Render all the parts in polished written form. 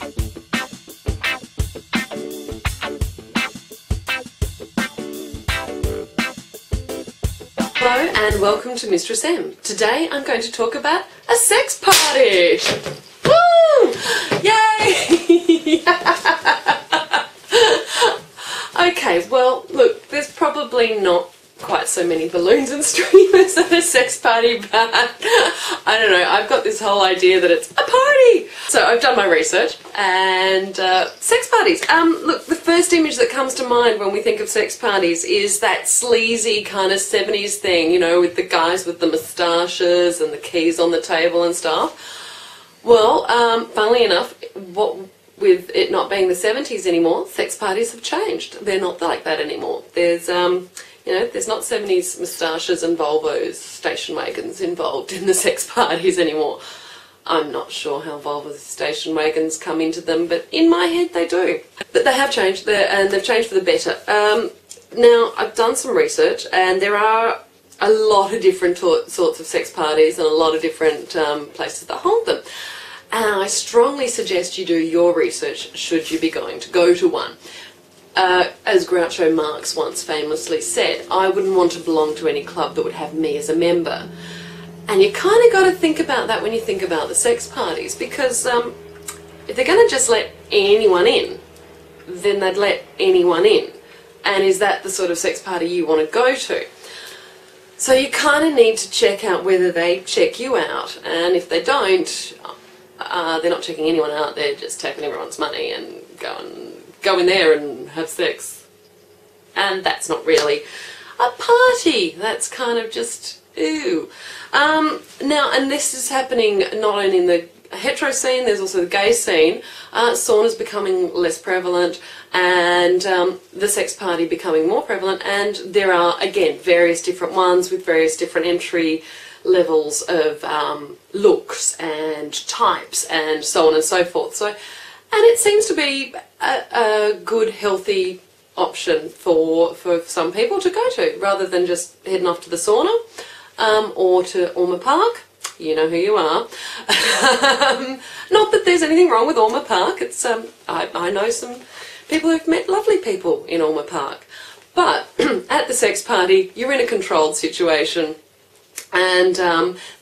Hello and welcome to Mistress M. Today I'm going to talk about a sex party! Woo! Yay! Okay, well look, there's probably not quite so many balloons and streamers at a sex party, but I don't know, I've got this whole idea that it's a party! So I've done my research and sex parties. Look, the first image that comes to mind when we think of sex parties is that sleazy kind of 70s thing, you know, with the guys with the moustaches and the keys on the table and stuff. Well, funnily enough, with it not being the 70s anymore, sex parties have changed. They're not like that anymore. There's you know, there's not 70s moustaches and Volvos, station wagons involved in the sex parties anymore. I'm not sure how Volvos and station wagons come into them, but in my head they do. But they have changed, and they've changed for the better. Now, I've done some research, and there are a lot of different sorts of sex parties and a lot of different places that hold them. And I strongly suggest you do your research should you be going to go to one. As Groucho Marx once famously said, I wouldn't want to belong to any club that would have me as a member. And you kind of got to think about that when you think about the sex parties, because if they're going to just let anyone in, then they'd let anyone in. And is that the sort of sex party you want to go to? So you kind of need to check out whether they check you out, and if they don't, they're not checking anyone out, they're just taking everyone's money and go in there and have sex. And that's not really a party, that's kind of just, ew. Now, and this is happening not only in the hetero scene, there's also the gay scene. Sauna's becoming less prevalent, and the sex party becoming more prevalent, and there are, again, various different ones with various different entry levels of looks and types and so on and so forth. So, and it seems to be a good, healthy option for some people to go to, rather than just heading off to the sauna or to Orma Park. You know who you are. Not that there's anything wrong with Orma Park. It's I know some people who've met lovely people in Orma Park. But at the sex party, you're in a controlled situation. And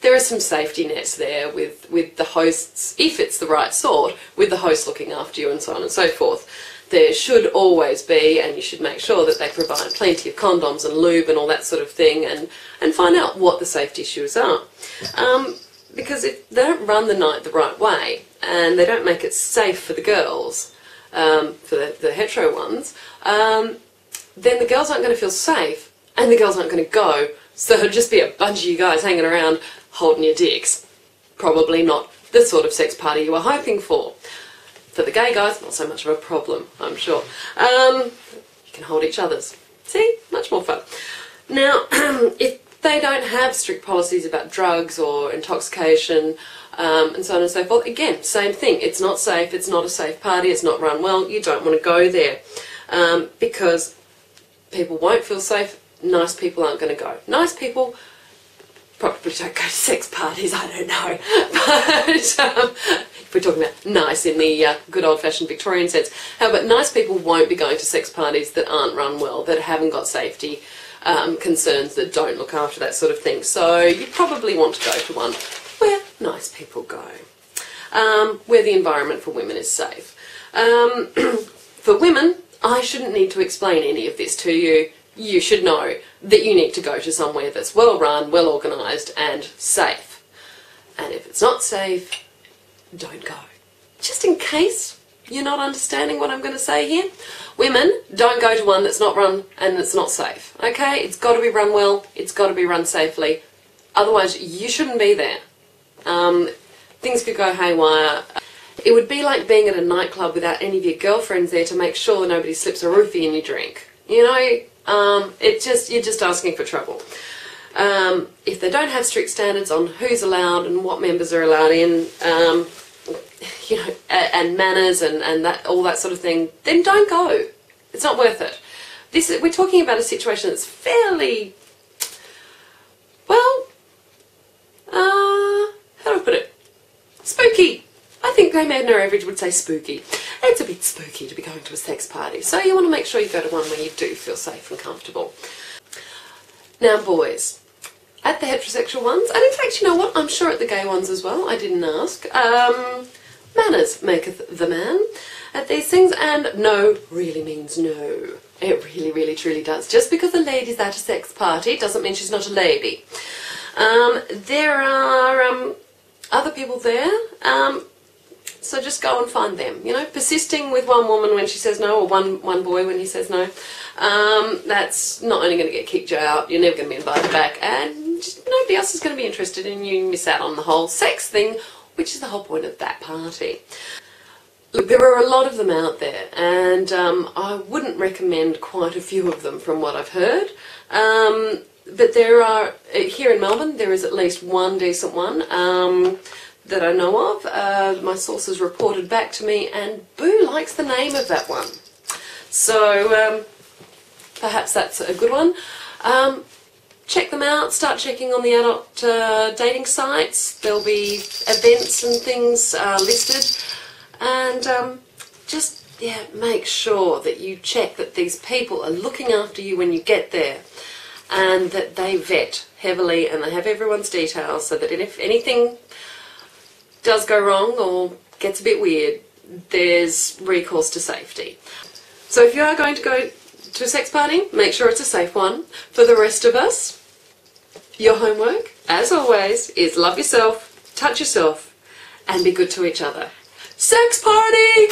there are some safety nets there with the hosts, if it's the right sort, with the host looking after you and so on and so forth. There should always be, and you should make sure that they provide plenty of condoms and lube and all that sort of thing, and find out what the safety issues are. Because if they don't run the night the right way, and they don't make it safe for the girls, for the hetero ones, then the girls aren't going to feel safe, and the girls aren't going to go. So it'll just be a bunch of you guys hanging around holding your dicks. Probably not the sort of sex party you were hoping for. For the gay guys, not so much of a problem, I'm sure. You can hold each other's. See? Much more fun. Now, if they don't have strict policies about drugs or intoxication and so on and so forth, again, same thing. It's not safe, it's not a safe party, it's not run well, you don't want to go there. Because people won't feel safe. Nice people aren't going to go. Nice people probably don't go to sex parties, I don't know. But if we're talking about nice in the good old-fashioned Victorian sense, but nice people won't be going to sex parties that aren't run well, that haven't got safety concerns, that don't look after that sort of thing. So you probably want to go to one where nice people go, where the environment for women is safe. For women, I shouldn't need to explain any of this to you. You should know that you need to go to somewhere that's well run, well organised and safe. And if it's not safe, don't go. Just in case you're not understanding what I'm going to say here. Women, don't go to one that's not run and that's not safe. Okay? It's got to be run well, it's got to be run safely. Otherwise, you shouldn't be there. Things could go haywire. It would be like being at a nightclub without any of your girlfriends there to make sure nobody slips a roofie in your drink. You know? You're just asking for trouble. If they don't have strict standards on who's allowed and what members are allowed in, you know, and manners and that all that sort of thing, then don't go. It's not worth it. We're talking about a situation that's fairly, well, how do I put it? Spooky. I I think Dame Edna Everidge would say spooky. It's a bit spooky to be going to a sex party, so you want to make sure you go to one where you do feel safe and comfortable. Now boys, at the heterosexual ones, and in fact, you know what, I'm sure at the gay ones as well, I didn't ask, manners maketh the man at these things, and no really means no. It really, really, truly does. Just because a lady's at a sex party doesn't mean she's not a lady. There are other people there, so just go and find them. You know, persisting with one woman when she says no, or one boy when he says no, that's not only going to kick you out, you're never going to be invited back, and nobody else is going to be interested in you. Miss out on the whole sex thing, which is the whole point of that party. Look, there are a lot of them out there, and I wouldn't recommend quite a few of them from what I've heard. But there are, here in Melbourne, there is at least one decent one that I know of. My sources reported back to me, and Boo likes the name of that one. So perhaps that's a good one. Check them out, start checking on the adult dating sites. There'll be events and things listed. And just, yeah, make sure that you check that these people are looking after you when you get there, and that they vet heavily and they have everyone's details, so that if anything does go wrong or gets a bit weird, there's recourse to safety. So if you are going to go to a sex party, make sure it's a safe one. For the rest of us, your homework, as always, is love yourself, touch yourself, and be good to each other. Sex party!